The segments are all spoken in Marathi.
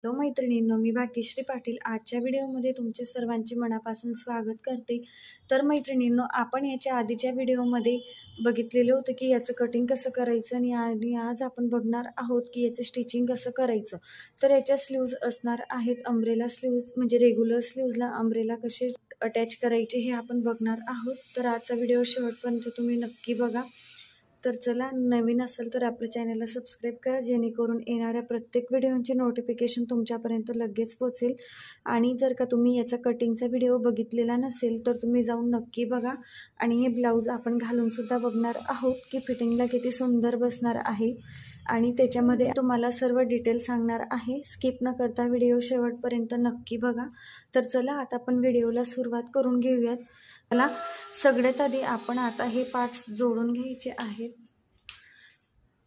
हॅलो मैत्रिणींनो, मी भाग्यश्री पाटील आजच्या व्हिडिओमध्ये तुमचे सर्वांचे मनापासून स्वागत करते। तर मैत्रिणींनो, आपण याच्या आधीच्या व्हिडिओमध्ये बघितलेलं होतं की याचं कटिंग कसं करायचं आणि आज आपण बघणार आहोत की याचं स्टिचिंग कसं करायचं। तर याच्या स्लीव्ज असणार आहेत अम्ब्रेला स्लीव्ज, म्हणजे रेग्युलर स्लीव्जला अम्ब्रेला कसे अटॅच करायचे हे आपण बघणार आहोत। तर आजचा व्हिडिओ शेवटपर्यंत तुम्ही नक्की बघा। तर चला, नवीन असेल तर आपल्या चॅनलला सबस्क्राईब करा, जेणेकरून येणाऱ्या प्रत्येक व्हिडिओचे नोटिफिकेशन तुमच्यापर्यंत लगेच पोहोचेल। आणि जर का तुम्ही याचा कटिंगचा व्हिडिओ बघितलेला नसेल तर तुम्ही जाऊन नक्की बघा। आणि हे ब्लाऊज आपण घालून सुद्धा बघणार आहोत की फिटिंगला किती सुंदर बसणार आहे, आणि त्याच्यामध्ये तुम्हाला सर्व डिटेल सांगणार आहे। स्किप न करता व्हिडिओ शेवटपर्यंत नक्की बघा। तर चला, आता आपण व्हिडिओला सुरुवात करून घेऊयात। मला सगळ्यात आधी आपण आता हे पार्ट्स जोडून घ्यायचे आहेत।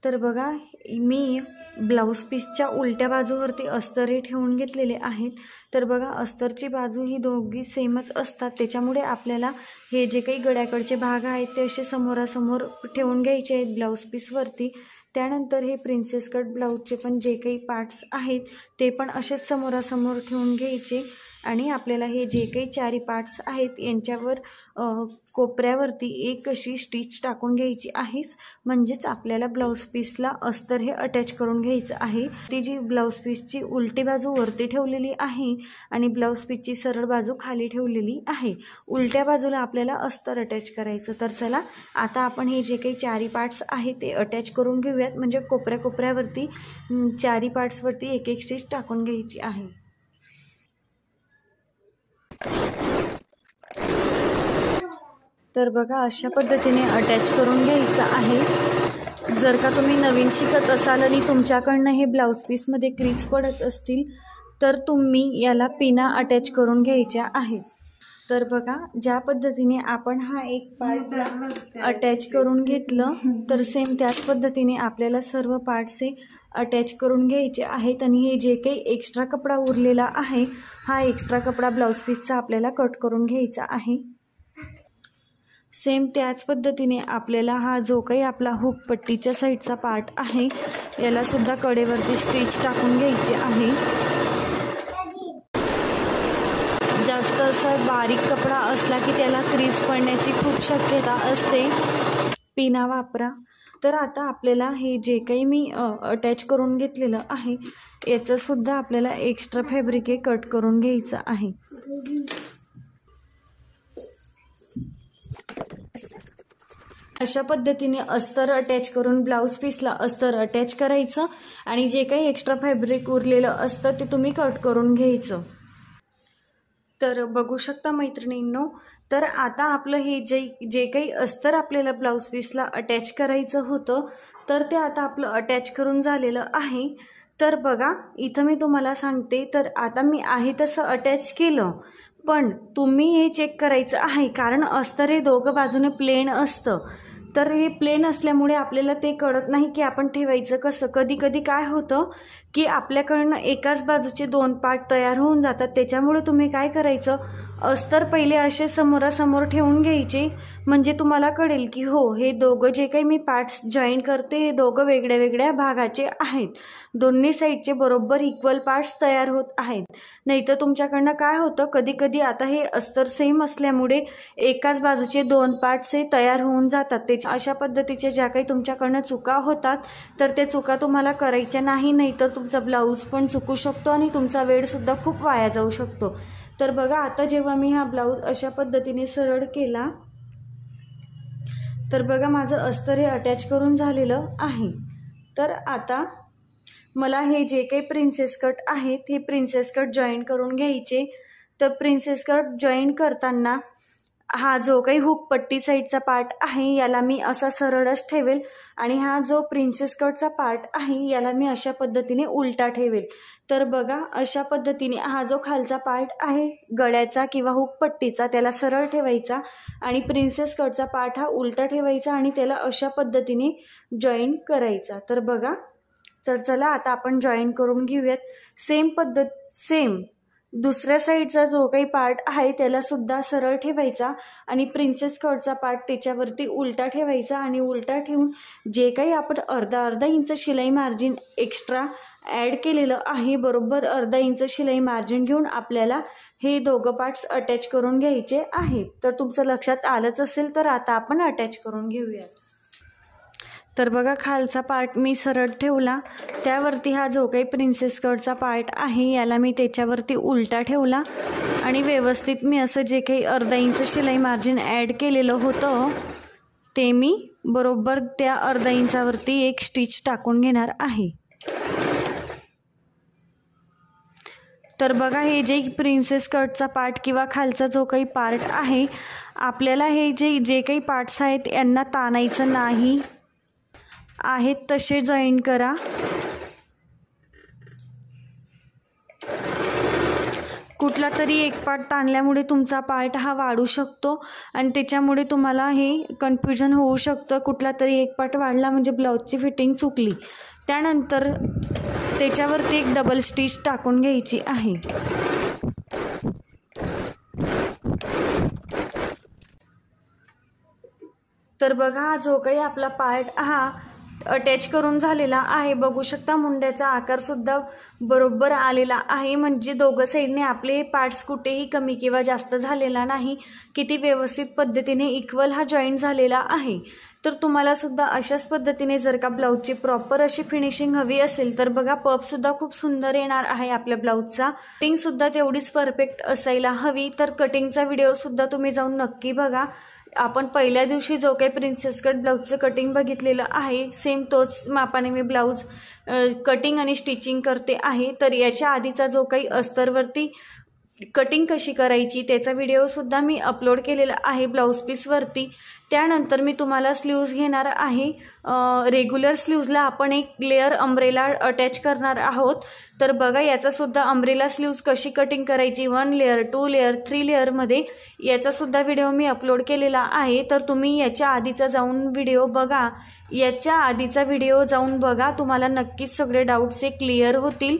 तर बघा, मी ब्लाऊज पीसच्या उलट्या बाजूवरती अस्तर हे ठेवून घेतलेले आहेत। तर बघा, अस्तरची बाजू ही दोघी सेमच असतात, त्याच्यामुळे आपल्याला हे जे काही गळ्याकडचे भाग आहेत ते असे समोरासमोर ठेवून घ्यायचे आहेत ब्लाऊज पीसवरती। त्यानंतर हे प्रिन्सेस कट ब्लाऊजचे पण जे काही पार्ट्स आहेत ते पण असेच समोरासमोर ठेवून घ्यायचे। आणि आपल्याला हे जे काही चारी पार्ट्स आहेत यांच्यावर कोपऱ्यावरती एक अशी स्टिच टाकून घ्यायची आहे, म्हणजेच आपल्याला ब्लाऊज पीसला अस्तर हे अटॅच करून घ्यायचं आहे। ती जी ब्लाऊज पीसची उलटी बाजू वरती ठेवलेली आहे आणि ब्लाऊज पीसची सरळ बाजू खाली ठेवलेली आहे। उलट्या बाजूला आपल्याला अस्तर अटॅच करायचं। तर चला, आता आपण हे जे काही चारी पार्ट्स आहेत ते अटॅच करून घेऊयात, म्हणजे कोपऱ्यावरती चारी पार्ट्सवरती एक एक स्टिच टाकून घ्यायची आहे। तर बघा, अशा पद्धतीने अटॅच करून घ्यायचं आहे। जर का तुम्ही नवीन शिकत असाल आणि तुमच्याकडनं हे ब्लाऊज पीसमध्ये क्रीज पडत असतील तर तुम्ही याला पिना अटॅच करून घ्यायच्या आहेत। तर बघा, ज्या पद्धतीने आपण हा एक पार्ट अटॅच करून घेतलं तर सेम त्याच पद्धतीने आपल्याला सर्व पार्ट्स हे अटॅच करून घ्यायचे आहेत। आणि हे जे काही एक्स्ट्रा कपडा उरलेला आहे, हा एक्स्ट्रा कपडा ब्लाऊज पीसचा आपल्याला कट करून घ्यायचा आहे। सेम त्याच पद्धतीने आपल्याला हा जो काही आपला हुक पट्टीच्या साईडचा पार्ट आहे याला सुद्धा कडेवरती स्टिच टाकून घ्यायची आहे। जास्त असा बारीक कपडा असला की त्याला क्रीज पडण्याची खूप शक्यता असते, पिना वापरा। तर आता आपल्याला हे जे काही मी अटॅच करून घेतलेलं आहे याचं सुद्धा आपल्याला एक्स्ट्रा फॅब्रिक हे कट करून घ्यायचं आहे। अशा पद्धतीने अस्तर अटॅच करून ब्लाऊज पीसला अस्तर अटॅच करायचं आणि जे काही एक्स्ट्रा फॅब्रिक उरलेलं असतं ते तुम्ही कट करून घ्यायचं। तर बघू शकता मैत्रिणींनो, तर आता आपलं हे जे काही अस्तर आपल्याला ब्लाऊज पीसला अटॅच करायचं होतं तर ते आता आपलं अटॅच करून झालेलं आहे। तर बघा, इथं मी तुम्हाला सांगते, तर आता मी आहे तसं अटॅच केलं, पण तुम्ही हे चेक करायचं आहे, कारण अस्तर हे दोघं बाजूने प्लेन असतं। तर हे प्लेन असल्यामुळे आपल्याला ते कळत नाही की आपण ठेवायचं कसं। कधी कधी काय होतं की आपल्याकडनं एकाच बाजूचे दोन पार्ट तयार होऊन जातात, त्याच्यामुळे तुम्ही काय करायचं, अस्तर पहिले असे समोरासमोर ठेवून घ्यायचे, म्हणजे तुम्हाला कळेल की हो, हे दोघं जे काही मी पार्ट्स जॉईन करते हे दोघं वेगळ्या वेगळ्या भागाचे आहेत, दोन्ही साईडचे बरोबर इक्वल पार्ट्स तयार होत आहेत। नाहीतर तुमच्याकडनं काय होतं, कधी कधी आता हे अस्तर सेम असल्यामुळे एकाच बाजूचे दोन पार्ट्स हे तयार होऊन जातात। अशा पद्धतीच्या ज्या काही तुमच्याकडनं चुका होतात तर त्या चुका तुम्हाला करायच्या नाही, नाहीतर तुमचा ब्लाऊज पण चुकू शकतो आणि तुमचा वेळ सुद्धा खूप वाया जाऊ शकतो। तर बघा, आता जेव्हा मी हा ब्लाऊज अशा पद्धतीने सरळ केला तर बघा, माझं अस्तर हे अटॅच करून झालेलं आहे। तर आता मला हे जे काही प्रिन्सेस कट आहेत हे प्रिन्सेस कट जॉईन करून घ्यायचे। तर प्रिन्सेस कट जॉईन करताना हा जो काही हुक पट्टी साईडचा पार्ट आहे याला मी असा सरळच ठेवेल, आणि हा जो प्रिन्सेस कटचा पार्ट आहे याला मी अशा पद्धतीने उलटा ठेवेल। तर बघा, अशा पद्धतीने हा जो खालचा पार्ट आहे गळ्याचा किंवा हुक पट्टीचा त्याला सरळ ठेवायचा, आणि प्रिन्सेस कटचा पार्ट हा उलटा ठेवायचा आणि त्याला अशा पद्धतीने जॉईन करायचा। तर बघा, तर चला आता आपण जॉईन करून घेऊयात। सेम दुसऱ्या साईडचा जो काही पार्ट आहे त्याला सुद्धा सरळ ठेवायचा आणि प्रिन्सेस कटचा पार्ट त्याच्यावरती उलटा ठेवायचा, आणि उलटा ठेवून जे काही आपण अर्धा इंच शिलाई मार्जिन एक्स्ट्रा ॲड केलेलं आहे. बरोबर अर्धा इंच शिलाई मार्जिन घेऊन आपल्याला हे दोघं पार्ट्स अटॅच करून घ्यायचे आहेत. तर तुमचं लक्षात आलंच असेल, तर आता आपण अटॅच करून घेऊया. तर बघा, खालचा पार्ट मी सरळ ठेवला, त्यावरती हा जो काही प्रिन्सेस कटचा पार्ट आहे याला मी त्याच्यावरती उलटा ठेवला आणि व्यवस्थित मी असं जे काही अर्धा इंच शिलाई मार्जिन ॲड केलेलं होतं ते मी बरोबर त्या अर्धा इंचावरती एक स्टिच टाकून घेणार आहे. तर बघा, हे जे प्रिन्सेस कटचा पार्ट किंवा खालचा जो काही पार्ट आहे, आपल्याला हे जे काही पार्ट्स आहेत यांना ताणायचं नाही, आहेत तसे जॉईन करा. कुठला तरी एक पार्ट ताणल्यामुळे तुमचा पार्ट हा वाढू शकतो आणि त्याच्यामुळे तुम्हाला हे कन्फ्युजन होऊ शकतं. कुठला तरी एक पार्ट वाढला म्हणजे ब्लाऊजची फिटिंग चुकली. त्यानंतर त्याच्यावरती एक डबल स्टिच टाकून घ्यायची आहे. तर बघा, हा जो काही आपला पार्ट हा अटॅच करून झालेला आहे. बघू शकता, मुंड्याचा आकार सुद्धा बरोबर आलेला आहे, म्हणजे दोघं साईडने आपले पार्ट्स कुठेही कमी किंवा जास्त झालेला नाही. किती व्यवस्थित पद्धतीने इक्वल हा जॉईंट झालेला आहे. तर तुम्हाला सुद्धा अशाच पद्धतीने जर का ब्लाऊजची प्रॉपर अशी फिनिशिंग हवी असेल तर बघा, पफ सुद्धा खूप सुंदर येणार आहे आपल्या ब्लाऊजचा. कटिंग सुद्धा तेवढीच परफेक्ट असायला हवी. तर कटिंगचा व्हिडिओ सुद्धा तुम्ही जाऊन नक्की बघा. आपण पहिल्या दिवशी जो काही प्रिन्सेस कट ब्लाऊजचं कटिंग बघितलेलं आहे, सेम तोच मापाने मी ब्लाऊज कटिंग आणि स्टिचिंग करते आहे. तर याच्या आधीचा जो काही अस्तरवरती कटिंग कशी करायची त्याचा व्हिडिओ सुद्धा मी अपलोड केलेला आहे ब्लाऊज पीसवरती. त्यानंतर मी तुम्हाला स्लीव्ज घेणार आहे. रेग्युलर स्लीव्जला आपण एक लेअर अम्ब्रेला अटॅच करणार आहोत. तर बघा, याचा सुद्धा अम्ब्रेला स्लीव्ज कशी कटिंग करायची 1 लेअर 2 लेअर 3 लेअरमध्ये, याचा सुद्धा व्हिडिओ मी अपलोड केलेला आहे. तर तुम्ही याच्या आधीचा जाऊन व्हिडिओ बघा. याच्या आधीचा व्हिडिओ जाऊन बघा, तुम्हाला नक्कीच सगळे डाऊट्स हे क्लिअर होतील,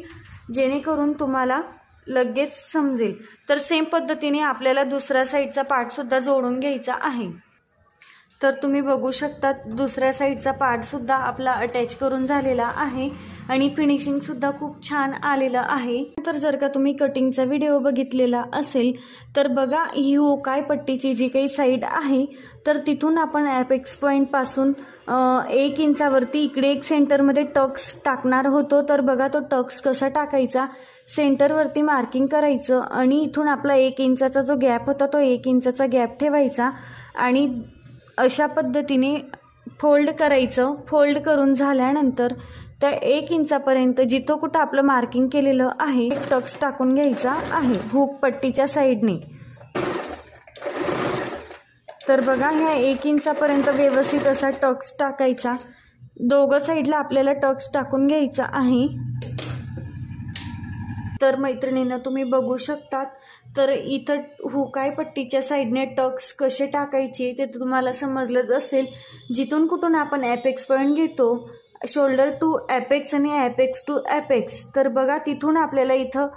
जेणेकरून तुम्हाला लगेच समजेल. तर सेम पद्धतीने आपल्याला दुसऱ्या साईडचा पार्ट सुद्धा जोडून घ्यायचा आहे. तर तुम्ही बघू शकता, दुसऱ्या साईडचा पार्ट सुद्धा आपला अटॅच करून झालेला आहे आणि फिनिशिंग सुद्धा खूप छान आलेलं आहे. तर जर का तुम्ही कटिंगचा व्हिडिओ बघितलेला असेल तर बघा, ही हुकाय पट्टीची जी काही साईड आहे, तर तिथून आपण ॲपेक्स पॉईंटपासून 1 इंचावरती इकडे एक सेंटरमध्ये टक्स टाकणार होतो. तर बघा, तो टक्स कसा टाकायचा, सेंटरवरती मार्किंग करायचं आणि इथून आपला 1 इंचाचा जो गॅप होता तो 1 इंचाचा गॅप ठेवायचा आणि अशा पद्धतीने फोल्ड करायचं. फोल्ड करून झाल्यानंतर त्या 1 इंचापर्यंत जिथं कुठं आपलं मार्किंग केलेलं आहे टक्स टाकून घ्यायचा आहे हुक पट्टीच्या साईडने. तर बघा, ह्या 1 इंचापर्यंत व्यवस्थित असा टक्स टाकायचा. दोघं साईडला आपल्याला टक्स टाकून घ्यायचा आहे. तर मैत्रिणींना तुम्ही बघू शकतात, तर इथं हुकाय पट्टीच्या साईडने टक्स कसे टाकायचे ते तुम्हाला समजलंच असेल. जिथून कुठून आपण ॲपेक्स पॉईंट घेतो, शोल्डर टू ॲपेक्स आणि ॲपेक्स टू ॲपेक्स, तर बघा तिथून आपल्याला इथं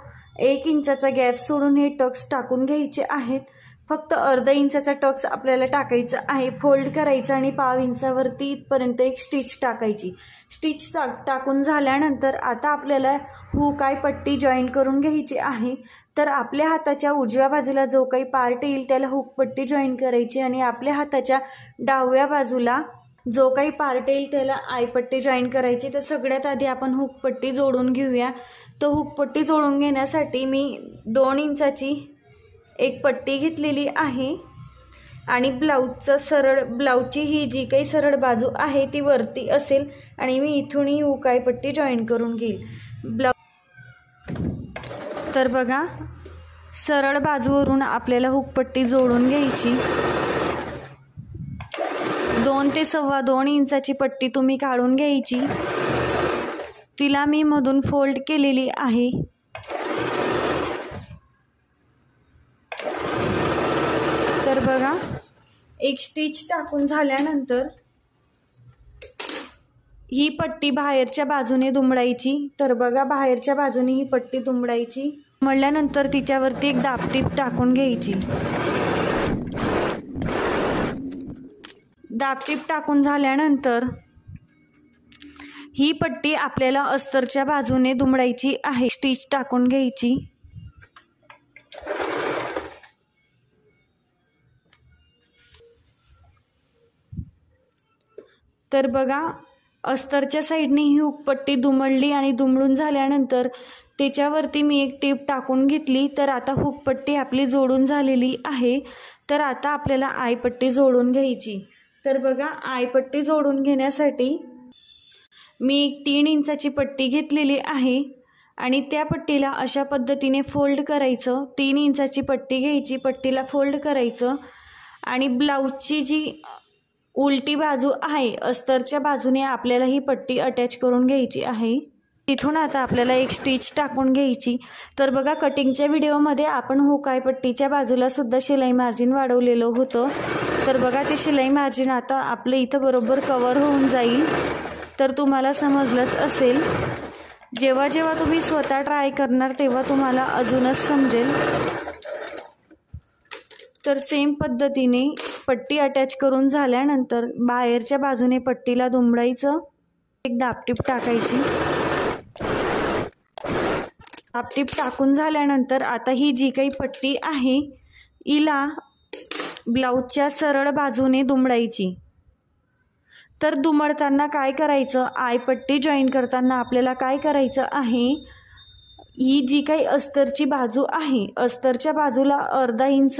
1 इंचाचा गॅप सोडून हे टक्स टाकून घ्यायचे आहेत. फक्त अर्धा इंचाचा टक्स आपल्याला टाकायचा आहे. फोल्ड करायचा आणि 1/2 इंचावरती इथपर्यंत एक स्टिच टाकायची. स्टिच टाकून झाल्यानंतर आता आपल्याला हुकाय पट्टी जॉईन करून घ्यायची आहे. तर आपल्या हाताच्या उजव्या बाजूला जो काही पार्ट येईल त्याला हुक पट्टी जॉईन करायची आणि आपल्या हाताच्या डाव्या बाजूला जो काही पार्ट येईल त्याला आयपट्टी जॉईन करायची. तर सगळ्यात आधी आपण हुक पट्टी जोडून घेऊया. तो हुक पट्टी जोडून घेण्यासाठी मी 2 इंचाची एक पट्टी घेतलेली आहे आणि ब्लाऊजची ही जी काही सरळ बाजू आहे ती वरती असेल आणि मी इथून ही हुकाय पट्टी जॉईन करून घेईल. तर बघा, सरळ बाजूवरून आपल्याला हुकपट्टी जोडून घ्यायची. 2 ते 2.25 इंचाची पट्टी तुम्ही काढून घ्यायची. तिला मी मधून फोल्ड केलेली आहे. तर बघा, एक स्टिच टाकून झाल्यानंतर ही पट्टी बाहेरच्या बाजूने दुमडायची. तर बघा, बाहेरच्या बाजूने ही पट्टी दुमडायची. मळल्यानंतर तिच्यावरती एक दाबटीप टाकून घ्यायची. दाबटीप टाकून झाल्यानंतर ही पट्टी आपल्याला अस्तरच्या बाजूने दुमडायची आहे, स्टिच टाकून घ्यायची। तर बघा अस्तरच्या साईडने ही हुकपट्टी दुमडली आणि दुमडून झाल्यानंतर त्याच्यावरती मी एक टीप टाकून घेतली। तर आता हुकपट्टी आपली जोडून झालेली आहे। तर आता आपल्याला आयपट्टी जोडून घ्यायची। तर बघा आयपट्टी जोडून घेण्यासाठी मी एक 3 इंचाची पट्टी घेतलेली आहे आणि त्या पट्टीला अशा पद्धतीने फोल्ड करायचं। 3 इंचाची पट्टी घ्यायची, पट्टीला फोल्ड करायचं आणि ब्लाऊजची जी उलटी बाजू आहे अस्तरच्या बाजूने आपल्याला ही पट्टी अटॅच करून घ्यायची आहे। तिथून आता आपल्याला एक स्टिच टाकून घ्यायची। तर बघा कटिंगच्या व्हिडिओमध्ये आपण हुक आयपट्टीच्या बाजूला सुद्धा शिलाई मार्जिन वाढवलेलं होतं। तर बघा ते शिलाई मार्जिन आता आपलं इथं बरोबर कव्हर होऊन जाईल। तर तुम्हाला समजलंच असेल, जेव्हा जेव्हा तुम्ही स्वतः ट्राय करणार तेव्हा तुम्हाला अजूनच समजेल। तर सेम पद्धतीने पट्टी अटॅच करून झाल्यानंतर बाहेरच्या बाजूने पट्टीला दुमडायचं, एक दाबटीप टाकायची। दाबटीप टाकून झाल्यानंतर आता ही जी काही पट्टी आहे हिला ब्लाऊजच्या सरळ बाजूने दुमडायची। तर दुमडताना काय करायचं, आयपट्टी जॉईन करताना आपल्याला काय करायचं आहे, ही जी काही अस्तरची बाजू आहे अस्तरच्या बाजूला अर्धा इंच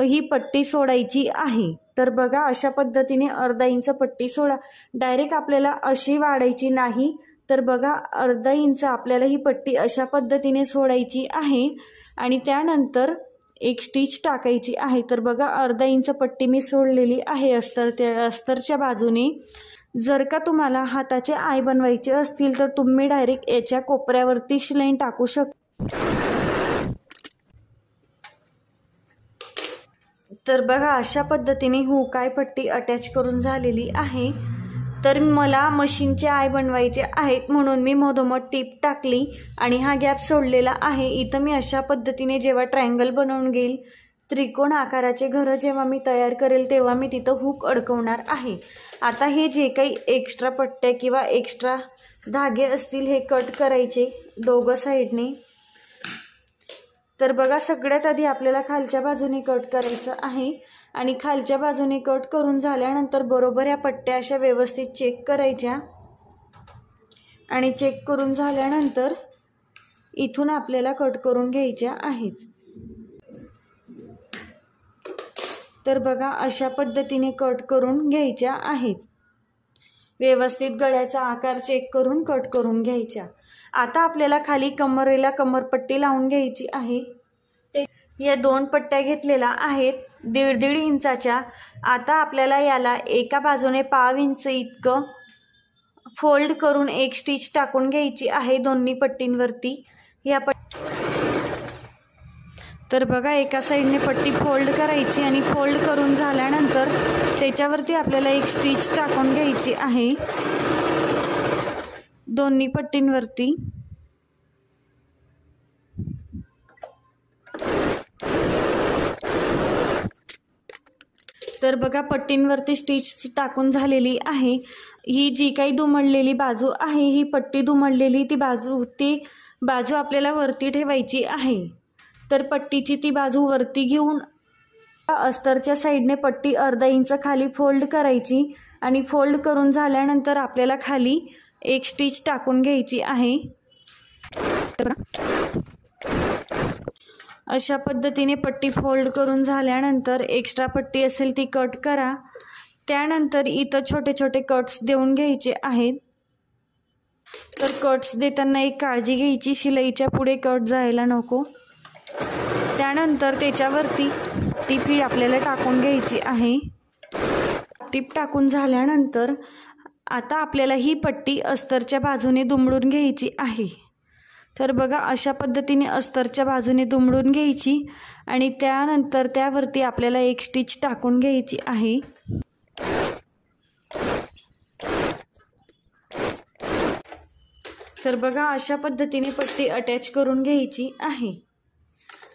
ही पट्टी सोडायची आहे। तर बघा अशा पद्धतीने अर्धा इंच पट्टी सोडा, डायरेक्ट आपल्याला अशी वाढायची नाही। तर बघा अर्धा इंच आपल्याला ही पट्टी अशा पद्धतीने सोडायची आहे आणि त्यानंतर एक स्टिच टाकायची आहे। तर बघा अर्धा इंच पट्टी मी सोडलेली आहे अस्तरच्या बाजूने। जर का तुम्हाला हाताचे आय बनवायचे असतील तर तुम्ही डायरेक्ट याच्या कोपऱ्यावरती शिलाई टाकू शकता। तर बघा अशा पद्धतीने हुक आयपट्टी अटॅच करून झालेली आहे। तर मला मशीनचे आय बनवायचे आहेत म्हणून मी मधोमध टीप टाकली आणि हा गॅप सोडलेला आहे। इथं मी अशा पद्धतीने जेव्हा ट्रायंगल बनवून घेईल, त्रिकोण आकाराचे घरं जेव्हा मी तयार करेल तेव्हा मी तिथं हुक अडकवणार आहे। आता हे जे काही एक्स्ट्रा पट्ट्या किंवा एक्स्ट्रा धागे असतील हे कट करायचे दोघं साईडने। तर बघा सगळ्यात आधी आपल्याला खालच्या बाजूने कट करायचं आहे आणि खालच्या बाजूने कट करून झाल्यानंतर बरोबर या पट्ट्या अशा व्यवस्थित चेक करायच्या आणि चेक करून झाल्यानंतर इथून आपल्याला कट करून घ्यायच्या आहेत। तर बघा अशा पद्धतीने कट करून घ्यायच्या आहेत, व्यवस्थित गळ्याचा आकार चेक करून कट करून घ्यायच्या। आता आपल्याला खाली कमरेला कमरपट्टी लावून घ्यायची आहे। या 2 पट्ट्या घेतलेल्या आहेत 1.5 इंचाच्या। आता आपल्याला याला एका बाजूने 1/2 इंच इतकं फोल्ड करून एक स्टिच टाकून घ्यायची आहे दोन्ही पट्टींवरती। तर बघा एका साईडने पट्टी फोल्ड करायची आणि फोल्ड करून झाल्यानंतर त्याच्यावरती आपल्याला एक स्टिच टाकून घ्यायची आहे दोन्ही पट्टींवरती। तर बघा पट्टींवरती स्टिच टाकून झालेली आहे। ही जी काही दुमडलेली बाजू आहे ही पट्टी दुमडलेली ती बाजू आपल्याला वरती ठेवायची आहे। तर पट्टीची ती बाजू वरती घेऊन अस्तरच्या साईडने पट्टी अर्धा इंच खाली फोल्ड करायची आणि फोल्ड करून झाल्यानंतर आपल्याला खाली एक स्टिच टाकून घ्यायची आहे। अशा पद्धतीने पट्टी फोल्ड करून झाल्यानंतर एक्स्ट्रा पट्टी असेल ती कट करा। त्यानंतर इथं छोटे छोटे कट्स देऊन घ्यायचे आहेत। तर कट्स देताना एक काळजी घ्यायची, शिलाईच्या पुढे कट जायला नको। त्यानंतर त्याच्यावरती टीप आपल्याला टाकून घ्यायची आहे। टीप टाकून झाल्यानंतर आता आपल्याला ही पट्टी अस्तरच्या बाजूने दुमडून घ्यायची आहे। तर बघा अशा पद्धतीने अस्तरच्या बाजूने दुमडून घ्यायची आणि त्यानंतर त्यावरती आपल्याला एक स्टिच टाकून घ्यायची आहे। तर बघा अशा पद्धतीने पट्टी अटॅच करून घ्यायची आहे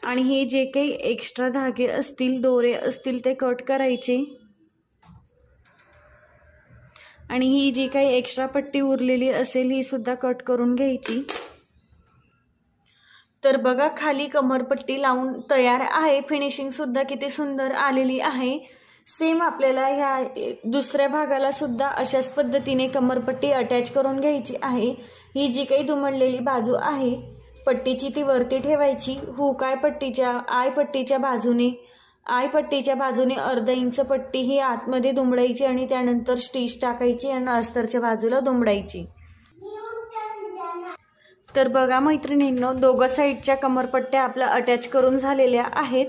आणि हे जे काही एक्स्ट्रा धागे असतील दोरे असतील ते कट करायचे। आणि ही जी काही एक्स्ट्रा पट्टी उरलेली असेल ही सुद्धा कट करून घ्यायची। तर बघा खाली कमरपट्टी लावून तयार आहे। फिनिशिंग सुद्धा किती सुंदर आलेली आहे। सेम आपल्याला ह्या दुसऱ्या भागाला सुद्धा अशाच पद्धतीने कमरपट्टी अटॅच करून घ्यायची आहे। ही जी काही दुमडलेली बाजू आहे पट्टीची ती वरती ठेवायची। हुक आय पट्टीच्या बाजूने अर्धा इंच पट्टी ही आतमध्ये दुमडायची आणि त्यानंतर स्टिच टाकायची आणि अस्तरच्या बाजूला दुमडायची। तर बघा मैत्रिणींनो, दोघं साईडच्या कमरपट्ट्या आपल्या अटॅच करून झालेल्या आहेत।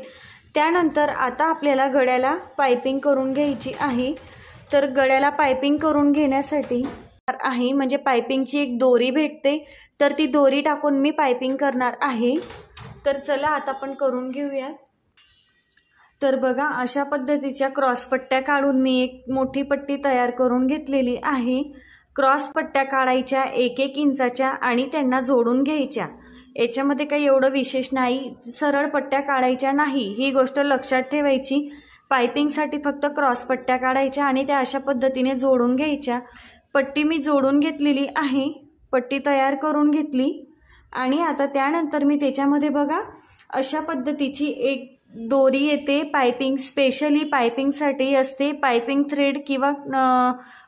त्यानंतर आता आपल्याला गळ्याला पाइपिंग करून घ्यायची आहे। तर गळ्याला पाइपिंग करून घेण्यासाठी आहे म्हणजे पाइपिंगची एक दोरी भेटते, तर ती दोरी टाकून मी पाइपिंग करणार आहे। तर चला आता आपण करून घेऊया। तर बघा अशा पद्धतीच्या क्रॉस पट्ट्या काढून मी एक मोठी पट्टी तयार करून घेतलेली आहे। क्रॉस पट्ट्या काढायच्या 1-1 इंचाच्या आणि त्यांना जोडून घ्यायच्या। याच्यामध्ये काही एवढं विशेष नाही, सरळ पट्ट्या काढायच्या नाही, ही गोष्ट लक्षात ठेवायची। पाइपिंगसाठी फक्त क्रॉस पट्ट्या काढायच्या आणि त्या अशा पद्धतीने जोडून घ्यायच्या। पट्टी मी जोडून घेतलेली आहे, पट्टी तयार करून घेतली आणि आता त्यानंतर मी त्याच्यामध्ये बघा अशा पद्धतीची एक दोरी येते। पाइपिंग स्पेशली पाइपिंगसाठी असते, पाइपिंग थ्रेड किंवा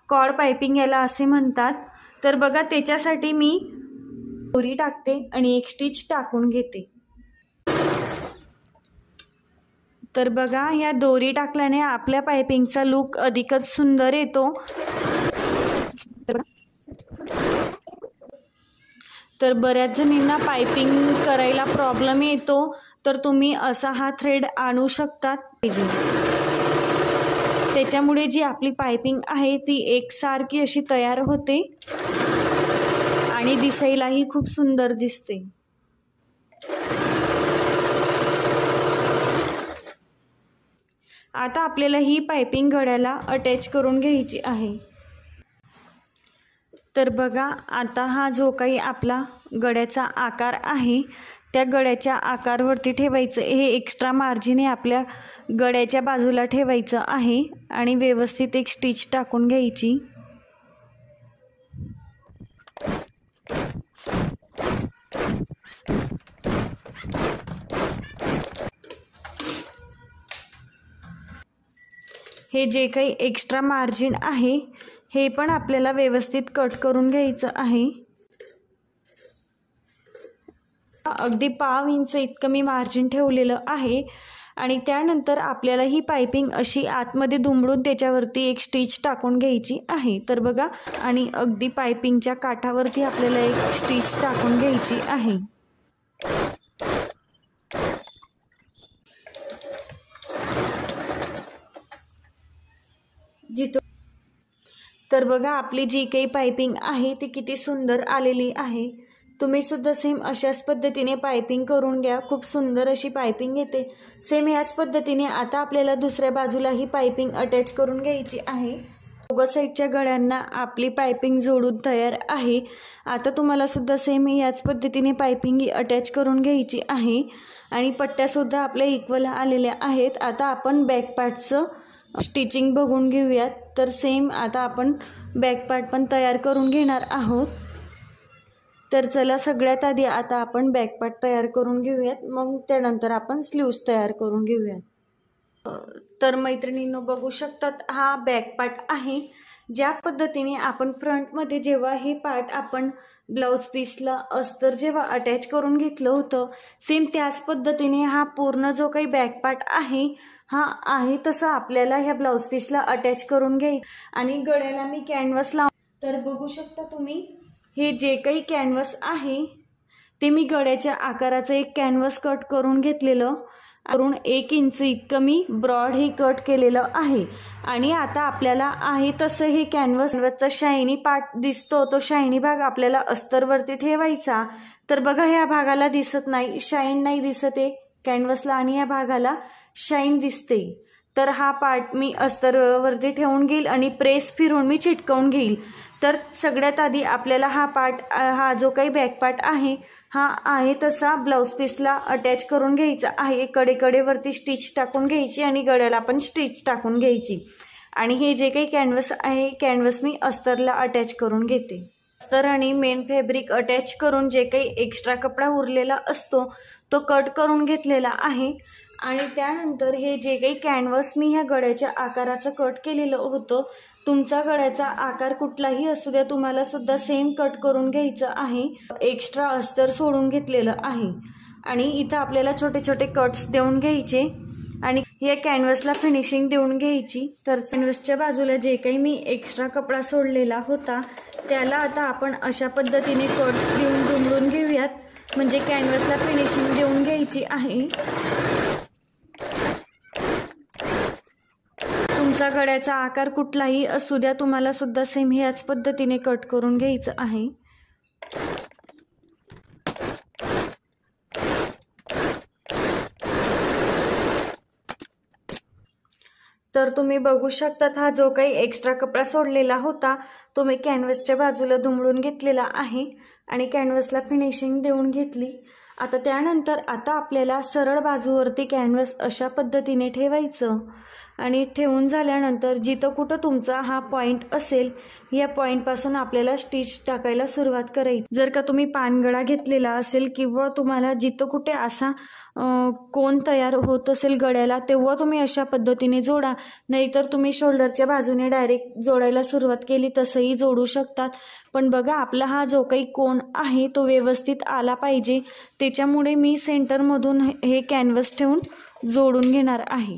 कॉर्ड पाइपिंग याला असे म्हणतात। तर बघा त्याच्यासाठी मी दोरी टाकते आणि एक स्टिच टाकून घेते। तर बघा ह्या दोरी टाकल्याने आपल्या पाइपिंगचा लुक अधिकच सुंदर येतो। तर बऱ्याच जणींना पाइपिंग करायला प्रॉब्लेम येतो, तर तुम्ही असा हा थ्रेड आणू शकता। त्याच्यामुळे जी आपली पाइपिंग आहे ती एकसारखी अशी तयार होते आणि दिसायलाही खूप सुंदर दिसते। आता आपल्याला ही पाइपिंग गळ्याला अटॅच करून घ्यायची आहे। तर बघा आता हा जो काही आपला गळ्याचा आकार आहे त्या गळ्याच्या आकारवरती ठेवायचं। हे एक्स्ट्रा मार्जिन आपल्या गळ्याच्या बाजूला ठेवायचं आहे आणि व्यवस्थित एक स्टिच टाकून घ्यायची। हे जे काही एक्स्ट्रा मार्जिन आहे हे पण आपल्याला व्यवस्थित कट करून घ्यायचं आहे। अगदी 1/2 इंच इतकं मी मार्जिन ठेवलेलं आहे आणि त्यानंतर आपल्याला ही पाइपिंग अशी आतमध्ये दुमडून त्याच्यावरती एक स्टिच टाकून घ्यायची आहे। तर बघा आणि अगदी पाइपिंगच्या काठावरती आपल्याला एक स्टिच टाकून घ्यायची आहे। तर बघा आपली जी काही पाइपिंग आहे ती किती सुंदर आलेली आहे। तुम्ही सुद्धा सेम अशाच पद्धतीने पाइपिंग करून घ्या, खूप सुंदर अशी पाइपिंग येते। सेम याच पद्धतीने आता आपल्याला दुसऱ्या बाजूला ही पाइपिंग अटॅच करून घ्यायची आहे। दोघं साईडच्या गळ्यांना आपली पाइपिंग जोडून तयार आहे। आता तुम्हाला सुद्धा सेम याच पद्धतीने पाइपिंग अटॅच करून घ्यायची आहे आणि पट्ट्या सुद्धा आपल्या इक्वल आलेल्या आहेत। आता आपण बॅक पार्टचं स्टिचिंग बघून घेऊयात। तर सेम आता आपण बॅक पार्ट पण तयार करून घेणार आहोत। तर चला सगळ्यात आधी आता आपण बॅक पार्ट तयार करून घेऊयात, मग त्यानंतर आपण स्लीव्स तयार करून घेऊयात। तर मैत्रिणींनो बघू शकतात हा बॅक पार्ट आहे। ज्या पद्धतीने आपण फ्रंटमध्ये जेव्हा हे पार्ट आपण ब्लाउज पीसला अस्तर जेव्हा अटॅच करून घेतलं होतं सेम त्याच पद्धतीने हा पूर्ण जो काही बॅक पार्ट आहे हा आहे तसा आपल्याला ह्या ब्लाउज पीसला अटॅच करून घ्यायचं आणि गळ्याला मी कॅनव्हास तर बघू शकता तुम्ही हे जे काही कॅनव्हास आहे ते मी गळ्याच्या आकाराचं एक कॅनव्हास कट करून घेतलेलं, करून 1 इंच इतकं मी ब्रॉड हे कट केलेलं आहे। आणि आता आपल्याला आहे तसं हे कॅनव्हासचा शायनी पार्ट दिसतो, तो शायनी भाग आपल्याला अस्तरवरती ठेवायचा। तर बघा ह्या भागाला दिसत नाही, शाईन नाही दिसत आहे कॅनव्हासला आणि या भागाला शाईन दिसते। तर हा पार्ट मी अस्तरवरती ठेवून घेईल आणि प्रेस फिरवून मी चिटकवून घेईल। तर सगळ्यात आधी आपल्याला हा जो काही बॅक पार्ट आहे हा आहे तसा ब्लाउज पीसला अटॅच करून घ्यायचा आहे। कडेकडेवरती स्टिच टाकून घ्यायची आणि गळ्याला पण स्टिच टाकून घ्यायची। आणि हे जे काही कॅनव्हास आहे कॅनव्हास मी अस्तरला अटॅच करून घेते। अस्तर आणि मेन फॅब्रिक अटॅच करून जे काही एक्स्ट्रा कपडा उरलेला असतो तो कट करून घेतलेला आहे। आणि त्यानंतर हे जे काही कॅनव्हास मी ह्या गळ्याच्या आकाराचं कट केलेलं होतं, तुमचा गळ्याचा आकार कुठलाही असू द्या तुम्हाला सुद्धा सेम कट करून घ्यायचं आहे। एक्स्ट्रा अस्तर सोडून घेतलेलं आहे आणि इथं आपल्याला छोटे छोटे कट्स देऊन घ्यायचे आणि या कॅनव्हासला फिनिशिंग देऊन घ्यायची। तर कॅनव्हासच्या बाजूला जे काही मी एक्स्ट्रा कपडा सोडलेला होता त्याला आता आपण अशा पद्धतीने कट्स देऊन दुमडून घेऊयात, म्हणजे कॅनव्हासला फिनिशिंग देऊन घ्यायची आहे। तुमचा गळ्याचा आकार कुठलाही असू द्या तुम्हाला सुद्धा सेम ह्याच पद्धतीने कट करून घ्यायचं आहे। तर तुम्ही बघू शकतात हा जो काही एक्स्ट्रा कपडा सोडलेला होता तो मी कॅनव्हासच्या बाजूला दुमडून घेतलेला आहे आणि कॅनव्हासला फिनिशिंग देऊन घेतली। आता त्यानंतर आपल्याला सरळ बाजूवरती कॅनव्हास अशा पद्धतीने ठेवायचं आणि ठेवून झाल्यानंतर जिथं कुठं तुमचा हा पॉइंट असेल या पॉइंटपासून आपल्याला स्टिच टाकायला सुरुवात करायची। जर का तुम्ही पानगळा घेतलेला असेल किंवा तुम्हाला जिथं कुठे असा कोन तयार होत असेल गळ्याला तेव्हा तुम्ही अशा पद्धतीने जोडा, नाहीतर तुम्ही शोल्डरच्या बाजूने डायरेक्ट जोडायला सुरुवात केली तसंही जोडू शकतात। पण बघा आपला हा जो काही कोन आहे तो व्यवस्थित आला पाहिजे, त्याच्यामुळे मी सेंटरमधून हे कॅनव्हास ठेवून जोडून घेणार आहे।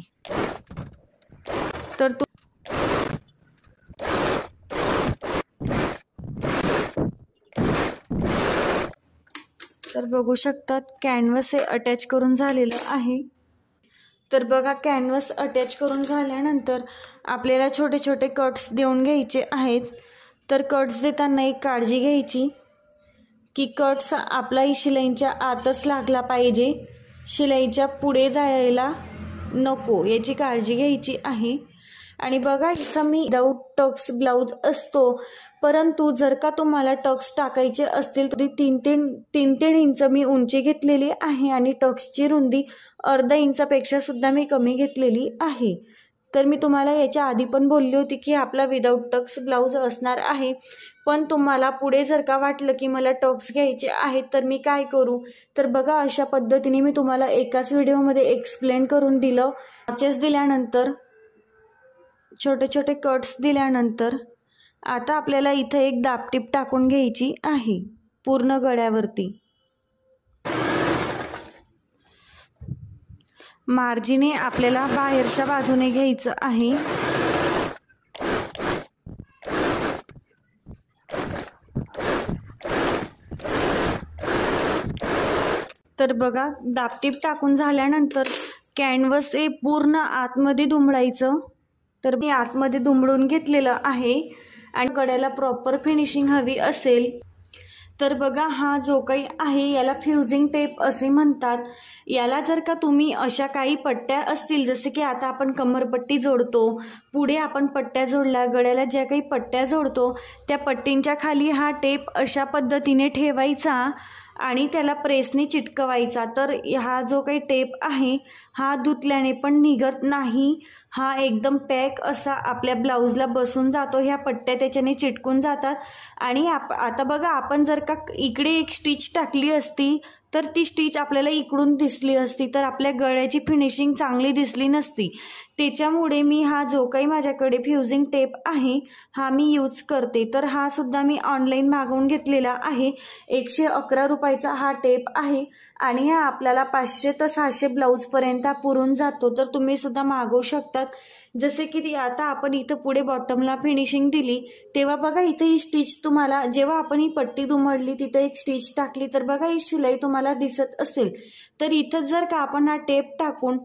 तर बघू शकतात कॅनव्हास हे अटॅच करून झालेलं आहे। तर बघा कॅनव्हास अटॅच करून झाल्यानंतर आपल्याला छोटे छोटे कट्स देऊन घ्यायचे आहेत। तर कट्स देताना एक काळजी घ्यायची की कट्स आपला शिलाईच्या आतच लागला पाहिजे, शिलाईच्या पुढे जायला नको याची काळजी घ्यायची आहे। आणि बघा इथं मी विदाऊट टक्स ब्लाउज असतो, परंतु जर का तुम्हाला टक्स टाकायचे असतील तर 3-3 इंच मी उंची घेतलेली आहे आणि टक्सची रुंदी अर्धा इंचापेक्षा सुद्धा मी कमी घेतलेली आहे। तर मी तुम्हाला याच्या आधी पण बोलली होती की आपला विदाऊट टक्स ब्लाउज असणार आहे, पण तुम्हाला पुढे जर का वाटलं की मला टक्स घ्यायचे आहेत तर मी काय करू, तर बघा अशा पद्धतीने मी तुम्हाला एकाच व्हिडिओमध्ये एक्सप्लेन करून दिलं। नॉचेस दिल्यानंतर छोटे छोटे कट्स दिल्यानंतर आता आपल्याला इथं एक दाबटीप टाकून घ्यायची आहे पूर्ण गळ्यावरती। मार्जिने आपल्याला बाहेरच्या बाजूने घ्यायचं आहे। तर बघा दाबटीप टाकून झाल्यानंतर कॅनव्हास हे पूर्ण आतमध्ये दुमडायचं। तर मी आतमध्ये दुमडून घेतलेलं आहे आणि गळ्याला प्रॉपर फिनिशिंग हवी असेल तर बघा हा जो काही आहे याला फ्युजिंग टेप असे म्हणतात। याला जर का तुम्ही अशा काही पट्ट्या असतील जसे की आता आपण कमरपट्टी जोडतो, पुढे आपण पट्ट्या जोडल्या, गळ्याला ज्या काही पट्ट्या जोडतो त्या पट्टींच्या खाली हा टेप अशा पद्धतीने ठेवायचा आणि त्याला प्रेसने चिटकवायचा। तर हा जो काही टेप आहे हा धुतल्याने पण निघत नाही, हा एकदम पॅक असा आपल्या ब्लाउजला बसून जातो, ह्या पट्ट्या त्याच्याने चिटकून जातात। आणि आता बघा आपण जर का इकडे एक स्टिच टाकली असती तर ती स्टिच आपल्याला इकडून दिसली असती तर आपल्या गळ्याची फिनिशिंग चांगली दिसली नसती। त्याच्यामुळे मी हा जो काही माझ्याकडे फ्युजिंग टेप आहे हा मी यूज करते। तर हा सुद्धा मी ऑनलाईन मागवून घेतलेला आहे, 111 रुपयाचा हा टेप आहे आणि हा आपल्याला 500 ते 600 ब्लाऊजपर्यंत पुरून जातो। तर तुम्ही सुद्धा मागवू शकतात। जसे की आता आपण इथं पुढे बॉटमला फिनिशिंग दिली तेव्हा बघा इथे ही स्टिच तुम्हाला जेव्हा आपण ही पट्टी दुमडली तिथं एक स्टिच टाकली तर बघा ही शिलाई तुम्हाला दिसत असेल। तर इथं जर का आपण हा टेप टाकून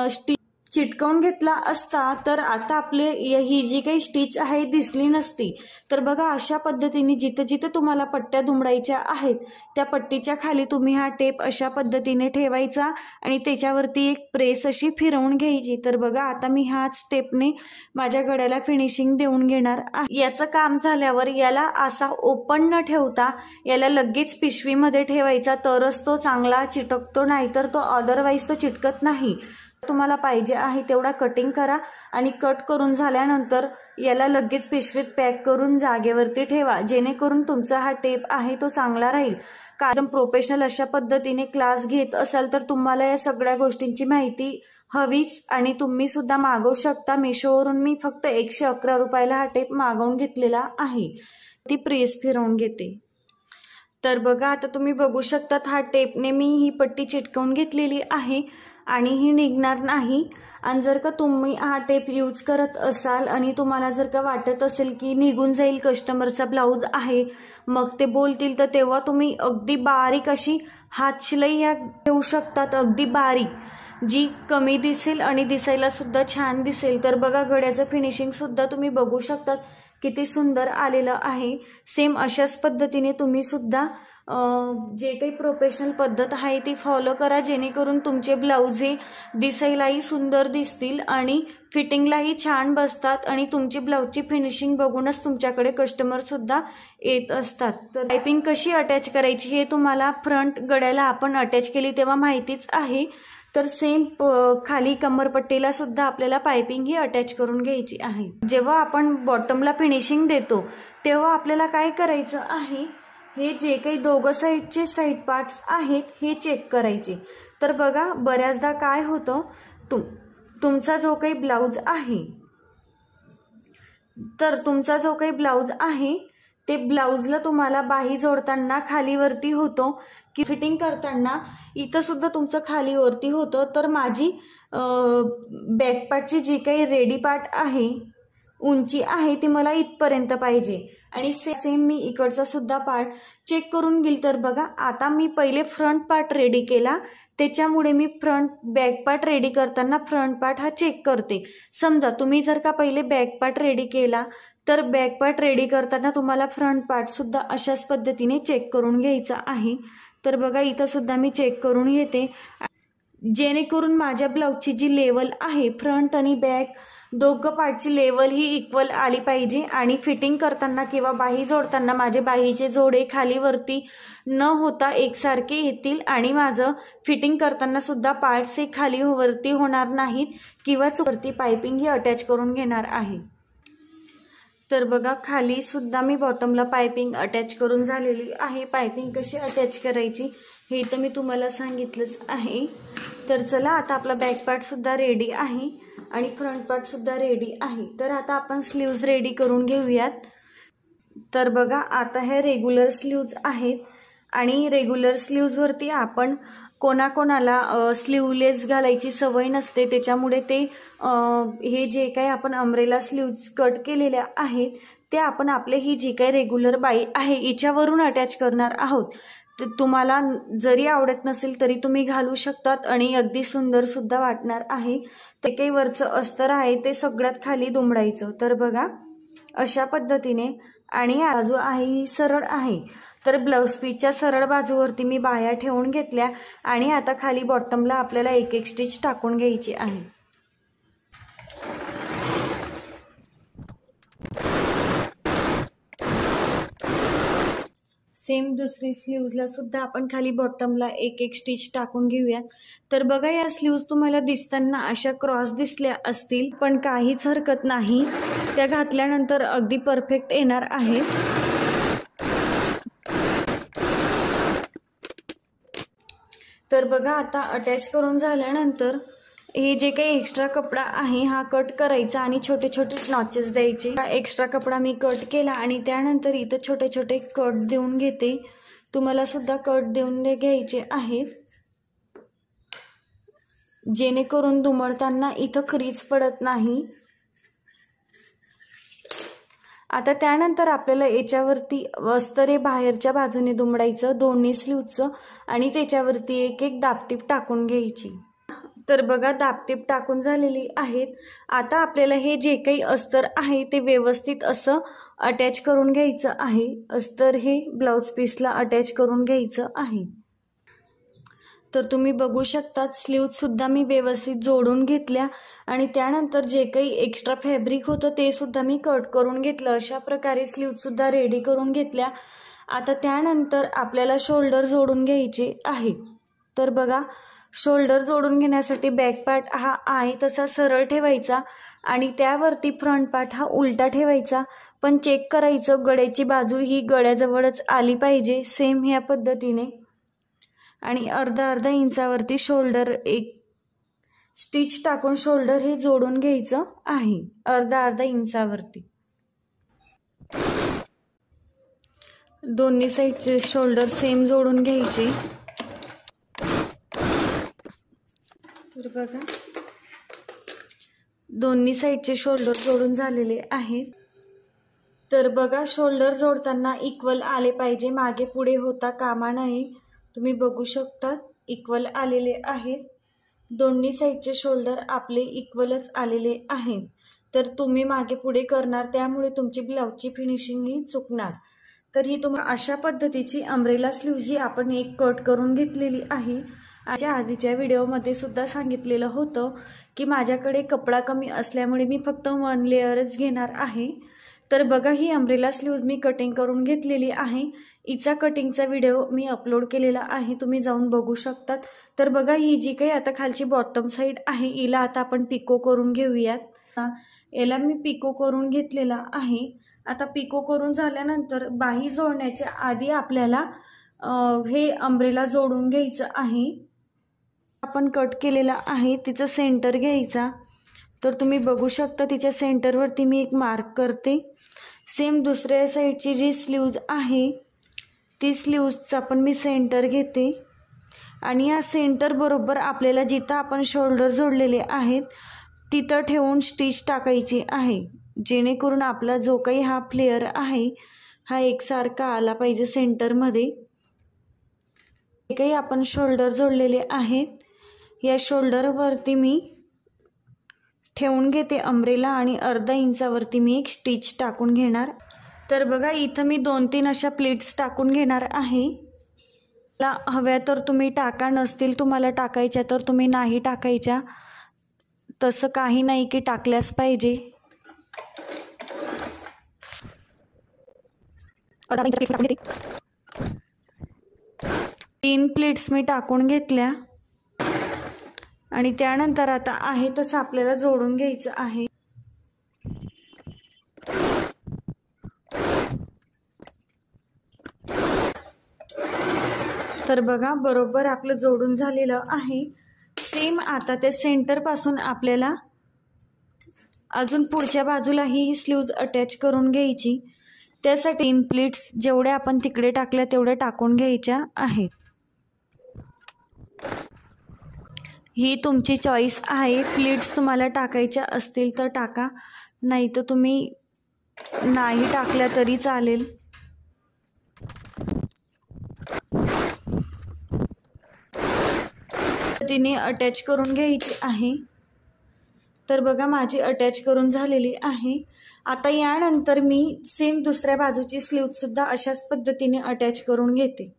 स्टिच चिटकवून घेतला असता तर आता आपले ही जी काही स्टिच आहे दिसली नसती। तर बघा अशा पद्धतीने जिथं जिथं तुम्हाला पट्ट्या दुमडायच्या आहेत त्या पट्टीच्या खाली तुम्ही हा टेप अशा पद्धतीने ठेवायचा आणि त्याच्यावरती एक प्रेस अशी फिरवून घ्यायची। तर बघा आता मी ह्याच टेपने माझ्या गळ्याला फिनिशिंग देऊन घेणार आहे। याचं काम झाल्यावर याला असा ओपन न ठेवता याला लगेच पिशवीमध्ये ठेवायचा तरच तो चांगला चिटकतो, नाहीतर तो अदरवाईज तो चिटकत नाही। तुम्हाला पाहिजे आहे तेवढा कटिंग करा आणि कट करून झाल्यानंतर याला लगेच पिशवीत पॅक करून जागेवरती ठेवा, जेणेकरून तुमचा हा टेप आहे तो चांगला राहील। कारण प्रोफेशनल अशा पद्धतीने क्लास घेत असाल तर तुम्हाला या सगळ्या गोष्टींची माहिती हवीच आणि तुम्ही सुद्धा मागवू शकता। मीशोवरून मी फक्त 111 रुपयाला हा टेप मागवून घेतलेला आहे। ती प्रेस फिरवून घेते। तर बघा आता तुम्ही बघू शकतात हा टेपने मी ही पट्टी चिटकवून घेतलेली आहे आणि ही निघणार नाही। आणि जर का तुम्ही हा टेप यूज करत असाल आणि तुम्हाला जर का वाटत असेल की निघून जाईल कस्टमरचा ब्लाऊज आहे, मग ते बोलतील, तर तेव्हा तुम्ही अगदी बारीक अशी हात शिलाई या घेऊ शकतात, अगदी बारीक, जी कमी दिसेल आणि दिसायला सुद्धा छान दिसेल। तर बघा गळ्याचं फिनिशिंग सुद्धा तुम्ही बघू शकतात किती सुंदर आलेलं आहे। सेम अशाच पद्धतीने तुम्ही सुद्धा जे काही प्रोफेशनल पद्धत आहे ती फॉलो करा, जेणेकरून तुमचे ब्लाऊज हे दिसायलाही सुंदर दिसतील आणि फिटिंगलाही छान बसतात आणि तुमची ब्लाऊजची फिनिशिंग बघूनच तुमच्याकडे कस्टमर सुद्धा येत असतात। तर पायपिंग कशी अटॅच करायची हे तुम्हाला फ्रंट गळ्याला आपण अटॅच केली तेव्हा माहितीच आहे। तर सेम खाली कमरपट्टीला सुद्धा आपल्याला पायपिंग ही अटॅच करून घ्यायची आहे। जेव्हा आपण बॉटमला फिनिशिंग देतो तेव्हा आपल्याला काय करायचं आहे, हे जे काही दोघं साईडचे साईड पार्ट्स आहेत हे चेक करायचे। तर बघा बऱ्याचदा काय होतं, तुमचा जो काही ब्लाऊज आहे, तर तुमचा जो काही ब्लाऊज आहे ते ब्लाऊजला तुम्हाला बाही जोडताना खाली वरती होतो की फिटिंग करताना इथं सुद्धा तुमचं खाली वरती होतं। तर माझी बॅक पार्टची जी काही रेडी पार्ट आहे, उंची आहे, ती मला इथपर्यंत पाहिजे आणि सेम मी इकडचा सुद्धा पार्ट चेक करून घेईल। तर बघा आता मी पहिले फ्रंट पार्ट रेडी केला, त्याच्यामुळे मी बॅक पार्ट रेडी करताना फ्रंट पार्ट हा चेक करते। समजा तुम्ही जर का पहिले बॅक पार्ट रेडी केला तर बॅक पार्ट रेडी करताना तुम्हाला फ्रंट पार्ट सुद्धा अशाच पद्धतीने चेक करून घ्यायचा आहे। तर बघा इथं सुद्धा मी चेक करून घेते, जेणेकरून माझ्या ब्लाऊजची जी लेवल आहे फ्रंट आणि बॅक दोघं पार्टची लेवल ही इक्वल आली पाहिजे आणि फिटिंग करताना किंवा बाही जोडताना माझे बाहीचे जोडे खाली वरती न होता एकसारखे येतील आणि माझं फिटिंग करताना सुद्धा पार्ट्स हे खाली वरती होणार नाहीत किंवा वरती पायपिंग ही अटॅच करून घेणार आहे। तर बघा खाली सुद्धा मी बॉटमला पायपिंग अटॅच करून झालेली आहे। पायपिंग कशी अटॅच करायची हे तर मी तुम्हाला सांगितलंच आहे। तर चला आता आपला बॅक पार्ट सुद्धा रेडी आहे आणि फ्रंट पार्ट सुद्धा रेडी आहे। तर आता आपण स्लीव्ज रेडी करून घेऊयात। तर बघा आता हे रेग्युलर स्लीव्ज आहेत आणि रेग्युलर स्लीव्जवरती आपण कोणाकोणाला स्लीवलेस घालायची सवय नसते, त्याच्यामुळे ते हे जे काही आपण अम्ब्रेला स्लीव्ज कट केलेल्या आहेत ते आपण आपले ही जी काही रेग्युलर बाई आहे हिच्यावरून अटॅच करणार आहोत। तर तुम्हाला जरी आवडत नसेल तरी तुम्ही घालू शकतात आणि अगदी सुंदर सुद्धा वाटणार आहे। ते काही वरचं अस्तर आहे ते सगळ्यात खाली दुमडायचं। तर बघा अशा पद्धतीने, आणि बाजू आहे ही सरळ आहे, तर ब्लाऊज पीसच्या सरळ बाजूवरती मी बाया ठेवून घेतल्या आणि आता खाली बॉटमला आपल्याला एक एक स्टिच टाकून घ्यायची आहे। सेम दुसरी स्लीव्जला सुद्धा आपण खाली बॉटमला एक एक स्टिच टाकून घेऊयात। तर बघा या स्लीव्ज तुम्हाला दिसताना अशा क्रॉस दिसल्या असतील, पण काहीच हरकत नाही, त्या घातल्यानंतर अगदी परफेक्ट येणार आहे। तर बघा आता अटॅच करून झाल्यानंतर हे जे काही एक्स्ट्रा कपडा आहे हा कट करायचा आणि छोटे छोटे नॉचेस द्यायचे। एक्स्ट्रा कपडा मी कट केला आणि त्यानंतर इथं छोटे छोटे कट देऊन घेते। तुम्हाला सुद्धा कट देऊन घ्यायचे आहेत, जेणेकरून दुमडताना इथं क्रीज पडत नाही। आता त्यानंतर आपल्याला याच्यावरती अस्तर हे बाहेरच्या बाजूने दुमडायचं दोन्ही स्लीव्जचं आणि त्याच्यावरती एक एक दाबटीप टाकून घ्यायची। तर बघा दाबटीप टाकून झालेली आहेत। आता आपल्याला हे जे काही अस्तर आहे ते व्यवस्थित असं अटॅच करून घ्यायचं आहे। अस्तर हे ब्लाऊज पीसला अटॅच करून घ्यायचं आहे। तर तुम्ही बघू शकता स्लीव्ज सुद्धा मी व्यवस्थित जोडून घेतल्या आणि त्यानंतर जे काही एक्स्ट्रा फॅब्रिक होतं ते सुद्धा मी कट करून घेतलं। अशा प्रकारे स्लीव्ज सुद्धा रेडी करून घेतल्या। आता त्यानंतर आपल्याला शोल्डर जोडून घ्यायचे आहे। तर बघा शोल्डर जोडून घेण्यासाठी बॅक पार्ट हा आहे तसा सरळ ठेवायचा आणि त्यावरती फ्रंट पार्ट हा उलटा ठेवायचा, पण चेक करायचं गळ्याची बाजू ही गळ्याजवळच आली पाहिजे, सेम ह्या पद्धतीने। आणि अर्धा इंचावरती शोल्डर एक स्टिच टाकून शोल्डर हे जोडून घ्यायचं आहे, अर्धा इंचावरती। दोन्ही साईडचे शोल्डर सेम जोडून घ्यायचे। तर बघा दोन्ही साईडचे शोल्डर जोडून झालेले आहेत। तर बघा शोल्डर जोडताना इक्वल आले पाहिजे, मागे पुढे होता कामा नये। तुम्ही बघू शकता इक्वल आलेले आहेत, दोन्ही साईडचे शोल्डर आपले इक्वलच आलेले आहेत। तर तुम्ही मागे पुढे करणार त्यामुळे तुमची ब्लाउजची फिनिशिंग ही चुकणार। तर ही तुम्हाला अशा पद्धतीची अम्ब्रेला स्लीव जी आपण एक कट करून घेतलेली आहे। आधीच्या व्हिडिओमध्ये सुद्धा सांगितलेलं होतं की माझ्याकडे कपडा कमी असल्यामुळे मी फक्त 1 लेअरच घेणार आहे। तर बघा ही अम्ब्रेला स्लीव्ज मी कटिंग करून घेतलेली आहे, हिचा कटिंगचा व्हिडिओ मी अपलोड केलेला आहे, तुम्ही जाऊन बघू शकतात। तर बघा ही जी काही आता खालची बॉटम साईड आहे हिला आता आपण पिको करून घेऊयात। याला मी पिको करून घेतलेला आहे। आता पिको करून झाल्यानंतर बाही जोडण्याच्या आधी आपल्याला हे अम्ब्रेला जोडून घ्यायचं आहे। आपण कट केलेला आहे तिचं सेंटर घ्यायचा। तर तुम्ही बघू शकता तिच्या सेंटरवरती मी एक मार्क करते। सेम दुसऱ्या साईडची जी स्लीव्ज आहे ती स्लीव्जचा पण मी सेंटर घेते आणि या सेंटर बरोबर आपल्याला जिथं आपण शोल्डर जोडलेले आहेत तिथं ठेवून स्टिच टाकायची आहे, जेणेकरून आपला जो काही हा फ्लेअर आहे हा एकसारखा आला पाहिजे सेंटरमध्ये। जे काही आपण शोल्डर जोडलेले आहेत या शोल्डरवरती मी ठेवून घेते अम्ब्रेला आणि अर्धा इंचावरती मी एक स्टिच टाकून घेणार। तर बघा इथं मी 2-3 अशा प्लेट्स टाकून घेणार आहे। हव्या तर तुम्ही टाका, नसतील तुम्हाला टाकायच्या तर तुम्ही नाही टाकायच्या, तसं काही नाही की टाकल्याच पाहिजे। 3 प्लेट्स मी टाकून घेतल्या आणि त्यानंतर आता आहे तसं आपल्याला जोडून घ्यायचं आहे। तर बघा बरोबर आपलं जोडून झालेलं आहे। सेम आता त्या सेंटर पासून आपल्याला अजून पुढच्या बाजूला ही स्लीव्ज अटॅच करून घ्यायची। त्यासाठी 3 प्लेट्स जेवढ्या आपण तिकडे टाकल्या तेवढ्या टाकून घ्यायच्या आहेत। ही तुमची चॉईस आहे, प्लेट्स तुम्हाला टाकायच्या असतील तर टाका, नाही तर तुम्ही नाही टाकल्या तरी चालेल। तिने अटॅच करून घ्यायची आहे। तर बघा माझी अटॅच करून झालेली आहे। आता यानंतर मी सेम दुसऱ्या बाजूची स्लीव्ह सुद्धा अशाच पद्धतीने अटॅच करून घेते।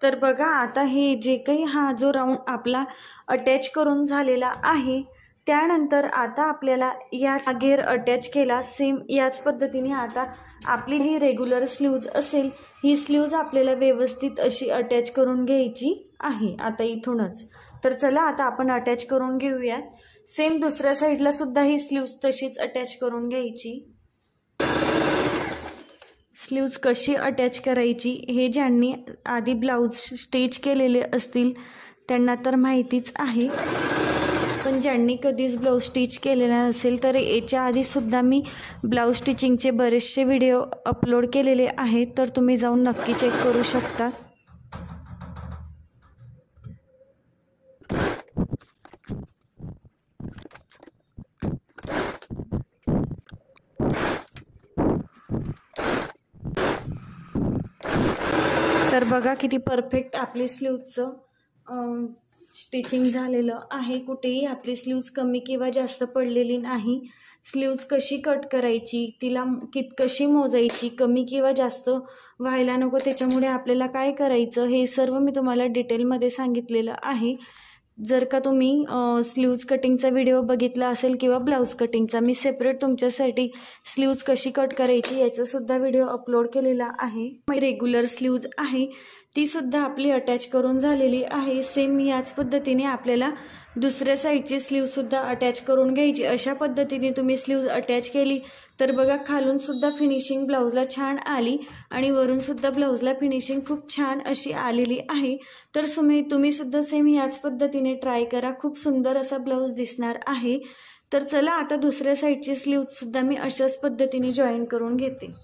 तर बघा आता हे जे काही हा जो राऊंड आपला अटॅच करून झालेला आहे त्यानंतर आता आपल्याला या घेर अटॅच केला, सेम याच पद्धतीने आता आपली ही रेग्युलर स्लीव्ज असेल ही स्लीव्ज आपल्याला व्यवस्थित अशी अटॅच करून घ्यायची आहे आता इथूनच। तर चला आता आपण अटॅच करून घेऊयात। सेम दुसऱ्या साईडला सुद्धा ही स्लीव्ज तशीच अटॅच करून घ्यायची। स्लीव्ज कशी अटॅच करायची हे ज्यांनी आधी ब्लाउज स्टिच केलेले असतील त्यांना तर माहितीच आहे, पण ज्यांनी कधीच ब्लाउज स्टिच केलेला नसेल तर याच्या आधी सुद्धा मी ब्लाउज स्टिचिंगचे बरेचसे व्हिडिओ अपलोड केलेले आहेत, तर तुम्ही जाऊन नक्की चेक करू शकता। तर बघा किती परफेक्ट आपली स्लीव्जचं स्टिचिंग झालेलं आहे, कुठेही आपली स्लीव्ज कमी किंवा जास्त पडलेली नाही। स्लीव्ज कशी कट करायची, तिला कशी मोजायची, कमी किंवा जास्त व्हायला नको त्याच्यामुळे आपल्याला काय करायचं हे सर्व मी तुम्हाला डिटेलमध्ये सांगितलेलं आहे। जर का तुम्ही स्लीव्ज कटिंगचा व्हिडिओ बघितला असेल किंवा ब्लाउज कटिंगचा, मी सेपरेट तुमच्यासाठी स्लीव्ज कशी कट करायची याचा सुद्धा व्हिडिओ अपलोड केलेला आहे। रेग्युलर स्लीव्ज आहे ती सुद्धा आपली अटॅच करून झालेली आहे। सेम याच पद्धतीने आपल्याला दुसऱ्या साईडची स्लीव सुद्धा अटॅच करून घ्यायची। अशा पद्धतीने तुम्ही स्लीव अटॅच केली तर बघा खालून सुद्धा फिनिशिंग ब्लाउजला छान आली आणि वरून सुद्धा ब्लाउजला फिनिशिंग खूप छान अशी आलेली आहे। तर तुम्ही सुद्धा सेम याच पद्धतीने ट्राय करा, खूप सुंदर असा ब्लाउज दिसणार आहे। तर चला आता दुसऱ्या साईडची स्लीव सुद्धा मी अशाच पद्धतीने जॉईन करून घेते।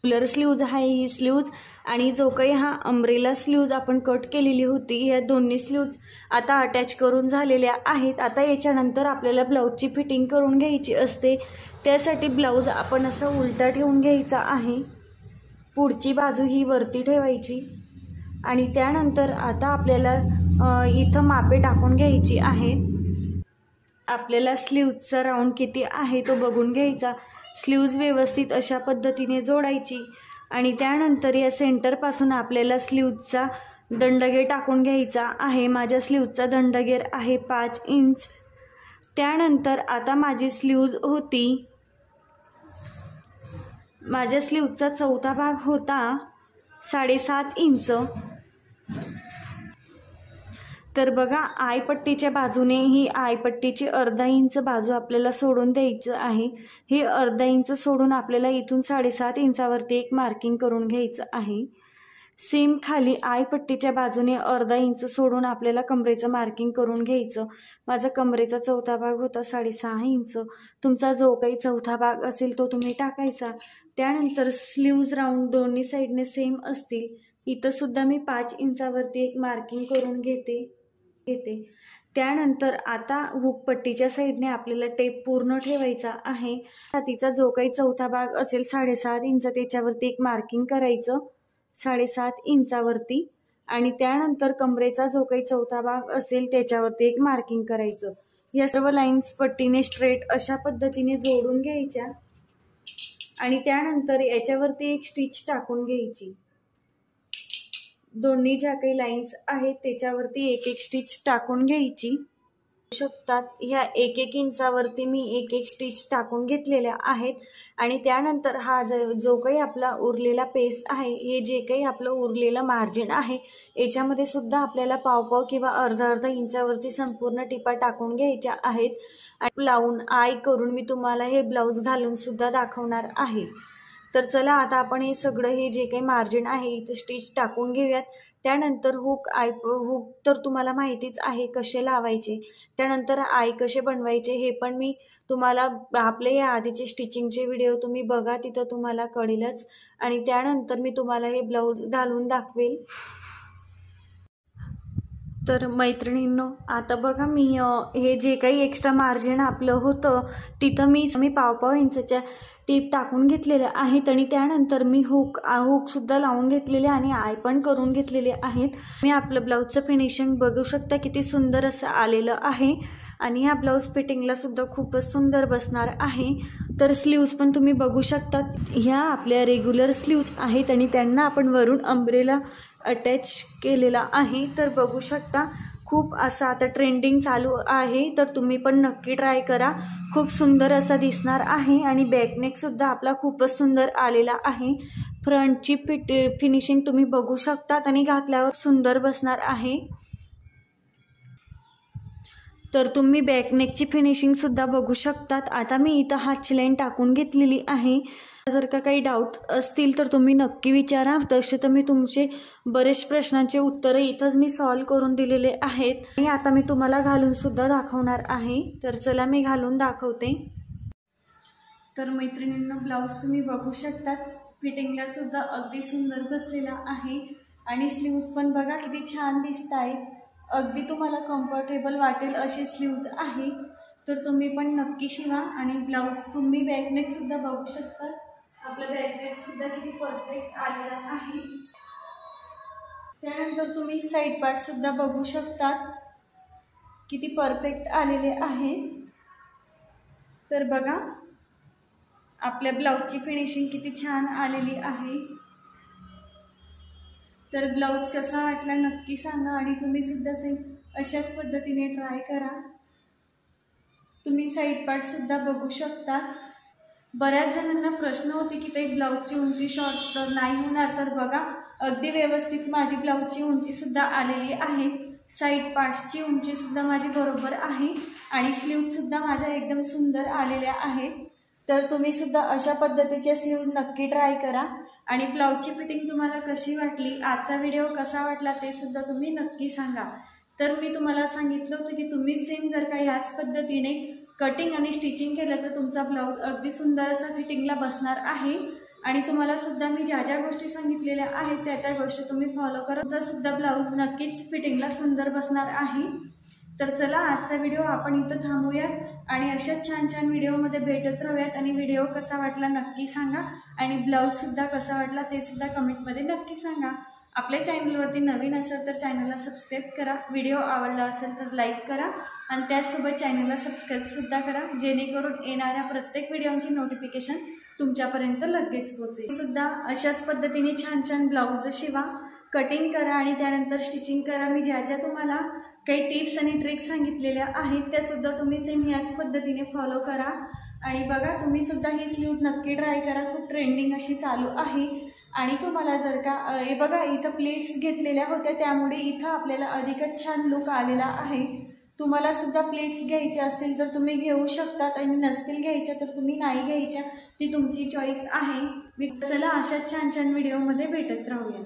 रेग्युलर स्लीव्ज आहे ही स्लीव्ज आणि जो काही हा अम्ब्रेला स्लीव्ज आपण कट केलेली होती, ह्या दोन्ही स्लीव्ज आता अटॅच करून झालेल्या आहेत। आता याच्यानंतर आपल्याला ब्लाउजची फिटिंग करून घ्यायची असते। त्यासाठी ब्लाउज आपण असा उलटा ठेवून घ्यायचा आहे, पुढची बाजू ही वरती ठेवायची आणि त्यानंतर आता आपल्याला इथं मापे टाकून घ्यायची आहे। आपल्याला स्लीव्जचा राऊंड किती आहे तो बघून घ्यायचा। स्लीव्ज व्यवस्थित अशा पद्धतीने जोडायची आणि त्यानंतर या सेंटरपासून आपल्याला स्लीव्जचा दंडगेर टाकून घ्यायचा आहे। माझ्या स्लीव्जचा दंडगेर आहे 5 इंच। त्यानंतर आता माझी स्लीव्ज होती, माझ्या स्लीव्जचा चौथा भाग होता 7.5 इंच। तर बघा आयपट्टीच्या बाजूने ही आयपट्टीची अर्धा इंच बाजू आपल्याला सोडून द्यायचं आहे। हे अर्धा इंच सोडून आपल्याला इथून 7.5 इंचावरती एक मार्किंग करून घ्यायचं आहे। सेम खाली आयपट्टीच्या बाजूने अर्धा इंच सोडून आपल्याला कमरेचं मार्किंग करून घ्यायचं। माझा कमरेचा चौथा भाग होता 6.5 इंच। तुमचा जो काही चौथा भाग असेल तो तुम्ही टाकायचा। त्यानंतर स्लीव्ज राऊंड दोन्ही साईडने सेम असतील। इथं सुद्धा मी 5 इंचावरती एक मार्किंग करून घेते। त्यानंतर आता हुक पट्टीच्या साईडने आपल्याला टेप पूर्ण ठेवायचा आहे। छातीचा जो काही चौथा भाग असेल 7.5 इंच त्याच्यावरती एक मार्किंग करायचं 7.5 इंचावरती आणि त्यानंतर कमरेचा जो काही चौथा भाग असेल त्याच्यावरती एक मार्किंग करायचं। या सर्व लाईन्स पट्टीने स्ट्रेट अशा पद्धतीने जोडून घ्यायच्या आणि त्यानंतर याच्यावरती एक स्टिच टाकून घ्यायची। दोन्ही ज्या काही लाईन्स आहेत त्याच्यावरती एक एक स्टिच टाकून घ्यायची। शकतात ह्या 1-1 इंचावरती मी 1-1 स्टिच टाकून घेतलेल्या आहेत आणि त्यानंतर हा जो काही आपला उरलेला पीस आहे, हे जे काही आपलं उरलेलं मार्जिन आहे याच्यामध्ये सुद्धा आपल्याला पाव किंवा अर्धा इंचावरती संपूर्ण टिपा टाकून घ्यायच्या आहेत आणि लावून आय करून मी तुम्हाला हे ब्लाउज घालून सुद्धा दाखवणार आहे। तर चला आता आपण हे सगळं हे जे काही मार्जिन आहे इथे स्टिच टाकून घेऊयात। त्यानंतर हुक तर तुम्हाला माहितीच आहे कसे लावायचे, त्यानंतर आय कसे बनवायचे हे पण मी तुम्हाला आपले या आधीचे स्टिचिंगचे व्हिडिओ तुम्ही बघा, तिथं तुम्हाला कळेलच आणि त्यानंतर मी तुम्हाला हे ब्लाउज घालून दाखवेल। तर मैत्रिणींनो आता बघा मी हे जे काही एक्स्ट्रा मार्जिन आपलं होतं तिथं मी पाव इंचाच्या टीप टाकून घेतलेल्या आहेत आणि त्यानंतर मी हुक सुद्धा लावून घेतलेले आणि आय पण करून घेतलेले आहेत। मी आपलं ब्लाउजचं फिनिशिंग बघू शकता किती सुंदर असं आलेलं आहे आणि ह्या ब्लाउज फिटिंगला सुद्धा खूपच सुंदर बसणार आहे। तर स्लीव्ज पण तुम्ही बघू शकता, ह्या आपल्या रेग्युलर स्लीव्ज आहेत आणि त्यांना आपण वरून अम्ब्रेला अटॅच केलेला आहे। तर बघू शकता खूप असं आता ट्रेंडिंग चालू आहे, तर तुम्ही पण नक्की ट्राय करा, खूप सुंदर असा दिसणार आहे आणि बॅकनेक सुद्धा आपला खूपच सुंदर आलेला आहे। फ्रंटची फिनिशिंग तुम्ही बघू शकतात आणि घातल्यावर सुंदर बसणार आहे। तर तुम्ही बॅकनेकची फिनिशिंग सुद्धा बघू शकतात। आता मी इथं हातची लाईन टाकून घेतलेली आहे। जर का काही डाऊट असतील तर तुम्ही नक्की विचारा, तसे तर मी तुमचे बरेच प्रश्नांचे उत्तरं इथंच मी सॉल्व करून दिलेले आहेत आणि आता मी तुम्हाला घालून सुद्धा दाखवणार आहे। तर चला मी घालून दाखवते। तर मैत्रिणींनो ब्लाउज तुम्ही बघू शकतात, फिटिंगला सुद्धा अगदी सुंदर बसलेला आहे आणि स्लीव्ज पण बघा किती छान दिसत आहेत, अगदी तुम्हाला कम्फर्टेबल वाटेल अशी स्लीव्ज आहे। तर तुम्ही पण नक्की शिवा आणि ब्लाउज तुम्ही बॅकनेक सुद्धा बघू शकता, आपला बॅकनेक सुद्धा किती परफेक्ट आलेला आहे। त्यानंतर तुम्ही साइड पार्ट सुद्धा बघू शकता किती परफेक्ट आलेले आहे। तर बघा आपल्या ब्लाउजची फिनिशिंग किती छान आलेली आहे। तर ब्लाउज कसा वाटला नक्की सांगा आणि तुम्ही सुद्धा सेम अशाच पद्धतीने ट्राय करा। तुम्ही साइड पार्ट सुद्धा बघू शकता। बऱ्याच जणांना प्रश्न होते की ते ब्लाउजची उंची शॉर्ट तर नाही होणार, तर बघा अगदी व्यवस्थित माझी ब्लाऊजची उंचीसुद्धा आलेली आहे। साईड पार्ट्सची उंचीसुद्धा माझी बरोबर आहे आणि स्लीव्हसुद्धा माझ्या एकदम सुंदर आलेल्या आहेत। तर तुम्ही सुद्धा अशा पद्धतीचे स्लीव्ज नक्की ट्राय करा आणि ब्लाऊजची फिटिंग तुम्हाला कशी वाटली, आजचा व्हिडिओ कसा वाटला ते सुद्धा तुम्ही नक्की सांगा। तर मी तुम्हाला सांगितलं होतं की तुम्ही सेम जर का ह्याच पद्धतीने कटिंग आणि स्टिचिंग केलं तर तुमचा ब्लाऊज अगदी सुंदर असा फिटिंगला बसणार आहे आणि तुम्हाला सुद्धा मी ज्या ज्या गोष्टी सांगितलेल्या आहेत त्या गोष्टी तुम्ही फॉलो करा, तुमचा सुद्धा ब्लाऊज नक्कीच फिटिंगला सुंदर बसणार आहे। तर चला आजचा व्हिडिओ आपण इथं थांबूयात आणि अशाच छान छान व्हिडिओमध्ये भेटत राहूयात आणि व्हिडिओ कसा वाटला नक्की सांगा आणि ब्लाऊजसुद्धा कसा वाटला ते सुद्धा कमेंटमध्ये नक्की सांगा। आपल्या चॅनलवरती नवीन असेल तर चॅनलला सबस्क्राईब करा, व्हिडिओ आवडला असेल तर लाईक करा आणि त्याचसोबत चॅनलला सबस्क्राईबसुद्धा करा, जेणेकरून येणाऱ्या प्रत्येक व्हिडिओची नोटिफिकेशन तुमच्यापर्यंत लगेच पोहोचेल। सुद्धा अशाच पद्धतीने छान छान ब्लाऊज शिवा, कटिंग करा आणि त्यानंतर स्टिचिंग करा। मी ज्या ज्या तुम्हाला काही टिप्स आणि ट्रिक्स सांगितलेल्या आहेत त्यासुद्धा तुम्ही सेम याच पद्धतीने फॉलो करा आणि बघा तुम्ही सुद्धा ही स्लीव्ह नक्की ट्राय करा, खूप ट्रेंडिंग अशी चालू आहे। आणि तुम्हाला जर का हे बघा इथं प्लेट्स घेतलेल्या होत्या त्यामुळे इथं आपल्याला अधिकच छान लुक आलेला आहे। तुम्हाला सुद्धा प्लेट्स घ्यायचे असतील तर तुम्ही घेऊ शकतात आणि नसतील घ्यायच्या तर तुम्ही नाही घ्यायच्या, ती तुमची चॉईस आहे। चला अशाच छान छान व्हिडिओमध्ये भेटत राहूया।